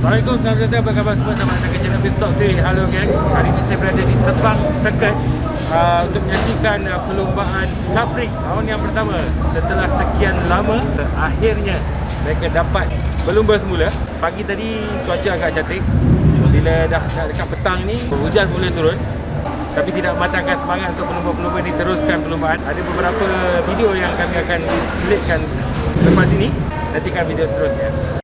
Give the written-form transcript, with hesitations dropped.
Assalamualaikum, selamat datang, apa khabar semua? Selamat datang ke channel Bistock TV. Halo geng, hari ini saya berada di Sepang Circuit untuk menyaksikan perlombaan Capri tahun yang pertama. Setelah sekian lama, akhirnya mereka dapat berlumba semula. Pagi tadi cuaca agak cantik. Bila dah dekat petang ni, hujan mula turun. Tapi tidak mematahkan semangat untuk pelumba-pelumba ni teruskan perlombaan. Ada beberapa video yang kami akan klikkan selepas ini. Nantikan video seterusnya.